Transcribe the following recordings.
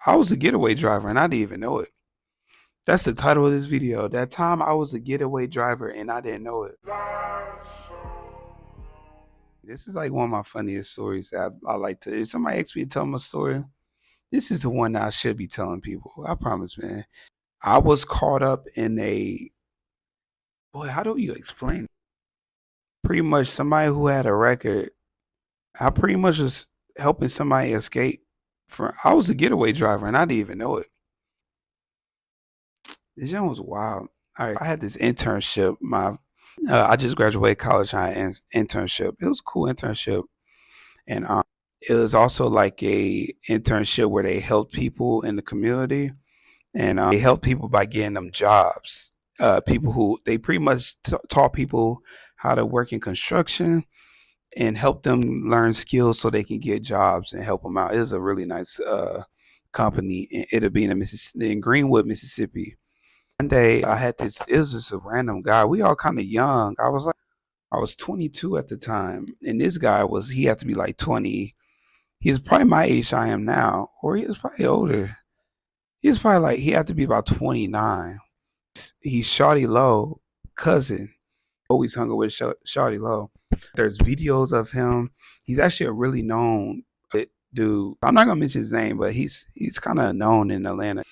I was a getaway driver and I didn't even know it. That's the title of this video. That time I was a getaway driver and I didn't know it. This is like one of my funniest stories that I like to. If somebody asks me to tell my story, this is the one that I should be telling people. I promise, man. I was caught up in a boy. How do you explain it? Pretty much somebody who had a record. I pretty much was helping somebody escape from. I was a getaway driver and I didn't even know it. This young was wild. I had this internship. I just graduated college. I had an internship. It was a cool internship, and it was also like a internship where they helped people in the community, and they helped people by getting them jobs. People who they pretty much taught people how to work in construction and help them learn skills so they can get jobs and help them out. It was a really nice company. It'll be in Greenwood, Mississippi. One day I had this. It was just a random guy. We all kind of young. I was 22 at the time, and this guy was. He had to be like 20. He was probably my age I am now, or he was probably older. He was probably like he had to be about 29. He's Shawty Low cousin. Always hung out with Shawty Low. There's videos of him. He's actually a really known dude. I'm not gonna mention his name, but he's kind of known in Atlanta.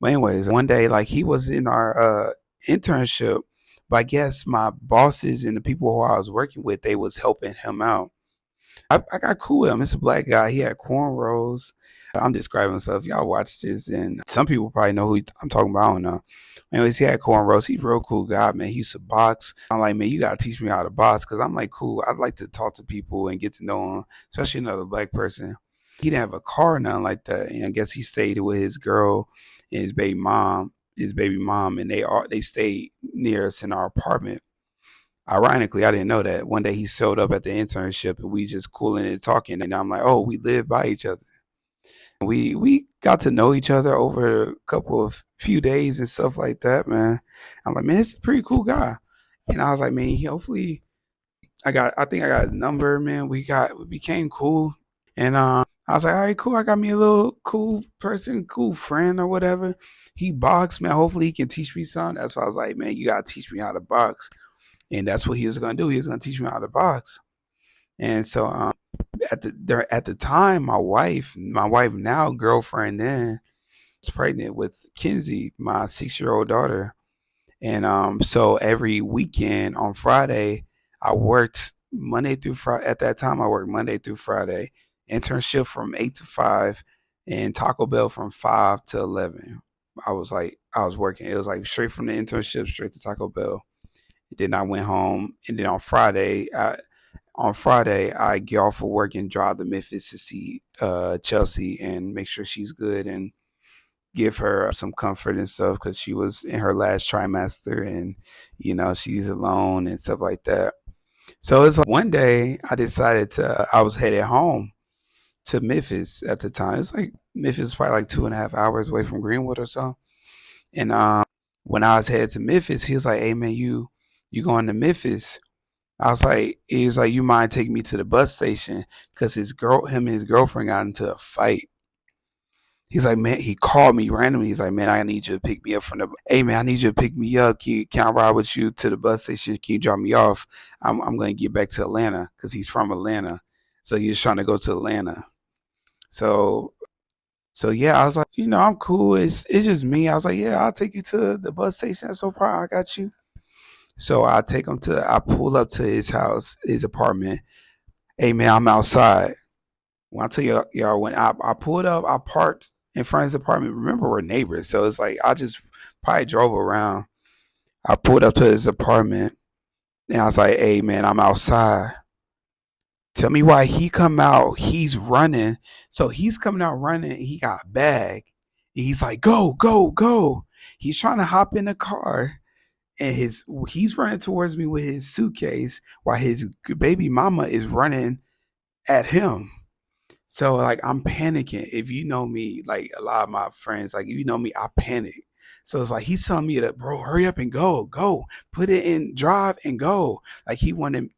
But anyways, one day like he was in our internship, but I guess my bosses and the people who I was working with, they was helping him out. I got cool with him. It's a black guy. He had cornrows. I'm describing myself. Y'all watch this, and some people probably know who I'm talking about. I don't know. Anyways, he had cornrows. He's a real cool guy, man. He used to box. I'm like, man, you gotta teach me how to box, because I'm like, cool. I'd like to talk to people and get to know them, especially another black person. He didn't have a car or nothing like that, and I guess he stayed with his girl and his baby mom. And they stayed near us in our apartment. Ironically, I didn't know that. One day he showed up at the internship and we just cooling and talking, and I'm like, oh, we live by each other. We got to know each other over a couple of few days and stuff like that, man. I'm like, man, this is a pretty cool guy. And I was like, man, hopefully I think I got his number, man. We became cool. And I was like, all right, cool. I got me a little cool person, cool friend or whatever. He boxed, man. Hopefully he can teach me something. That's why I was like, man, you gotta teach me how to box. And that's what he was gonna do. He was gonna teach me how to box. And so at the time, my wife now girlfriend then was pregnant with Kinsey, my 6 year old daughter. And so every weekend on Friday, I worked Monday through Friday. At that time, I worked Monday through Friday. Internship from 8 to 5, and Taco Bell from 5 to 11. I was working. It was like straight from the internship straight to Taco Bell. Then I went home, and then on Friday I get off of work and drive to Memphis to see Chelsea and make sure she's good and give her some comfort and stuff, because she was in her last trimester, and she's alone and stuff like that. So it's like one day I was headed home to Memphis at the time. It's like Memphis was probably like 2.5 hours away from Greenwood or so. And when I was headed to Memphis, he was like, "Hey man, you going to Memphis?" He was like, "You mind taking me to the bus station?" Because him and his girlfriend got into a fight. He's like, man, he called me randomly. He's like, man, I need you to pick me up hey man, I need you to pick me up. Can I ride with you to the bus station? Can you drop me off? I'm going to get back to Atlanta, because he's from Atlanta. So he's trying to go to Atlanta. So, so yeah, I was like, I'm cool. It's just me. I was like, yeah, I'll take you to the bus station. That's no problem. I got you. So I pull up to his house, his apartment. Hey man, I'm outside. When I tell y'all, when I pulled up, I parked in front of his apartment. Remember, we're neighbors, so it's like I just probably drove around. I pulled up to his apartment, and I was like, "Hey, man, I'm outside. Tell me why he come out. He's running. So he's coming out running. He got a bag. And he's like, go, go, go. He's trying to hop in the car, and he's running towards me with his suitcase while his baby mama is running at him. So like I'm panicking. If you know me, like a lot of my friends, like if you know me, I panic. So it's like he's telling me that, bro, hurry up and go, go, put it in drive and go. Like he wanted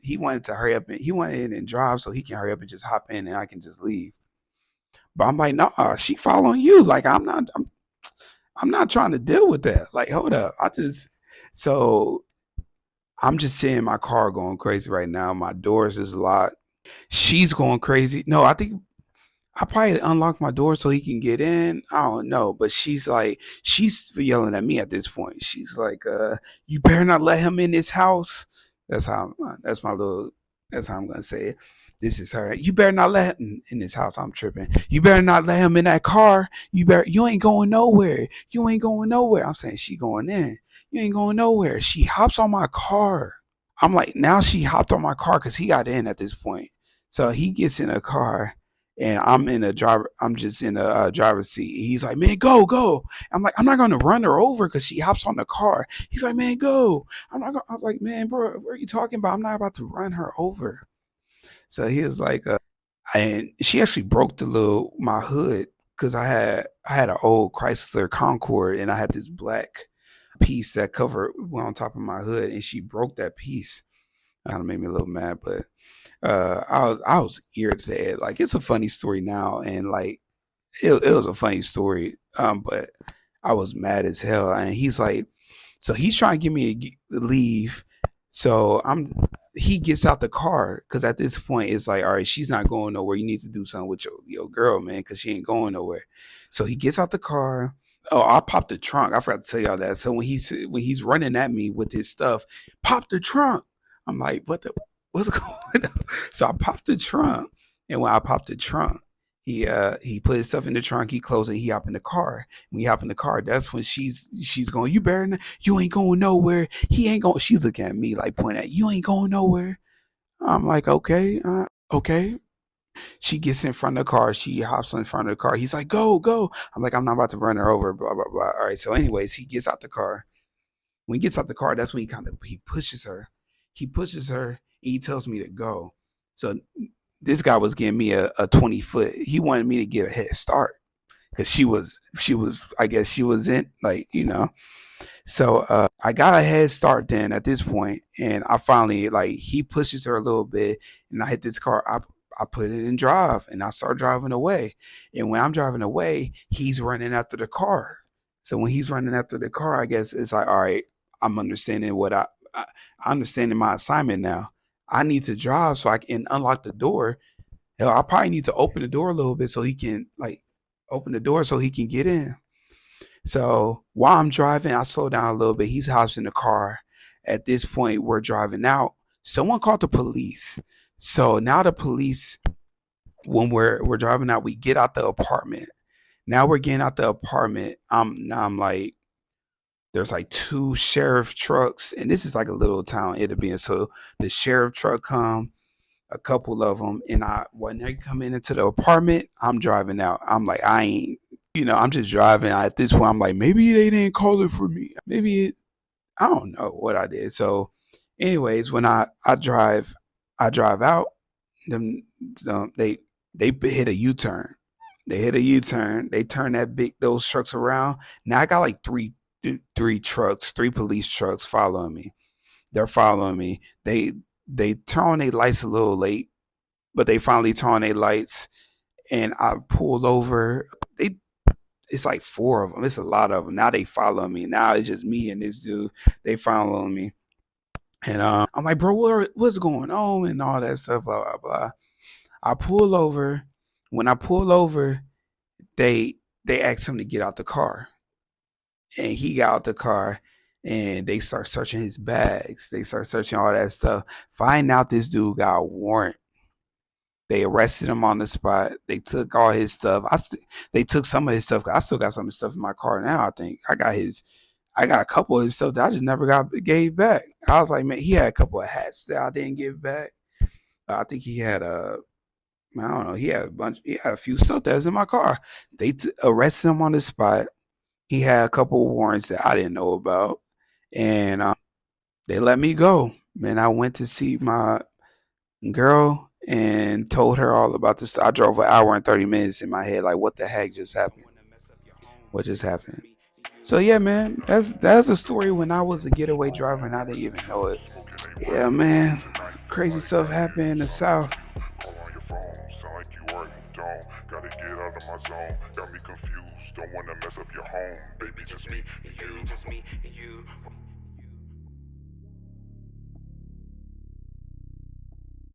to hurry up and he wanted it in drive so he can hurry up and just hop in and I can just leave. But I'm like, nah, she following you. Like I'm not trying to deal with that. Like, hold up. So I'm just sitting in my car going crazy right now. My doors is locked. She's going crazy. No, I think I probably unlocked my door so he can get in. I don't know, but she's yelling at me at this point. She's like, "You better not let him in this house." That's how. That's my little. That's how I'm gonna say it. This is her. You better not let him in this house. I'm tripping. You better not let him in that car. You better. You ain't going nowhere. You ain't going nowhere. I'm saying she going in. You ain't going nowhere. She hops on my car. I'm like, now she hopped on my car because he got in at this point. So he gets in a car and I'm just in a driver's seat. He's like, man, go, go. I'm like, I'm not going to run her over because she hops on the car. He's like, man, go. I was like, man, bro, what are you talking about? I'm not about to run her over. So he was like, and she actually broke my hood because I had an old Chrysler Concorde and I had this black piece that covered went on top of my hood and she broke that piece. Kind of made me a little mad, but I was irritated. Like it's a funny story now, and like it was a funny story. But I was mad as hell, and he's like, so he's trying to get me to leave. So he gets out the car because at this point it's like, all right, she's not going nowhere. You need to do something with your girl, man, because she ain't going nowhere. So he gets out the car. Oh, I popped the trunk. I forgot to tell y'all that. So when he's running at me with his stuff, pop the trunk. I'm like, what's going on? So I popped the trunk, and when I popped the trunk, he put his stuff in the trunk. He closed it. He hopped in the car. When he hopped in the car, that's when she's going. You better not, you ain't going nowhere. He ain't going. She's looking at me like pointing at you ain't going nowhere. I'm like okay, okay. She gets in front of the car. She hops in front of the car. He's like go go. I'm like I'm not about to run her over. Blah blah blah. All right. So anyways, he gets out the car. When he gets out the car, that's when he pushes her. He pushes her. And he tells me to go. So this guy was giving me a 20 foot. He wanted me to get a head start because she was I guess she was in like so I got a head start then at this point, and I finally like he pushes her a little bit, and I hit this car. I put it in drive, and I start driving away. And when I'm driving away, he's running after the car. So when he's running after the car, I guess it's like, all right, I'm understanding I understanding my assignment now. I need to drive so I can unlock the door. Hell, I probably need to open the door a little bit so he can like open the door so he can get in. So while I'm driving, I slow down a little bit. He's housed in the car. At this point, we're driving out. Someone called the police. So now the police, when we're driving out, we get out the apartment. Now we're getting out the apartment. I'm like, there's like two sheriff trucks, and this is like a little town, it'll be. So the sheriff truck come, a couple of them, and when they come into the apartment, I'm driving out. I'm like, I ain't, I'm just driving. At this point, I'm like, maybe they didn't call it for me. I don't know what I did. So, anyways, when I drive out. Them, they hit a U-turn. They hit a U-turn. They turn those trucks around. Now I got like three police trucks following me. They're following me. They turn on their lights a little late, but they finally turn on their lights, and I pulled over. It's like four of them. It's a lot of them. Now they follow me. Now it's just me and this dude. They following me, and I'm like, bro, what's going on and all that stuff. Blah blah blah. I pull over. When I pull over, they ask him to get out the car, and he got out the car, and they start searching his bags. They start searching all that stuff. Find out this dude got a warrant. They arrested him on the spot. They took all his stuff. They took some of his stuff. I still got some of his stuff in my car now. I think I got a couple of his stuff that I just never gave back. I was like, man, he had a couple of hats that I didn't give back. I think he had I don't know. He had a few stuff that was in my car. They arrested him on the spot. He had a couple of warrants that I didn't know about, and they let me go. Man, I went to see my girl and told her all about this. I drove an hour and 30 minutes in my head, like, what the heck just happened? What just happened? So yeah, man, that's a story when I was a getaway driver and I didn't even know it. Yeah, man, crazy stuff happened in the South. mess up your home. Baby, just me and you.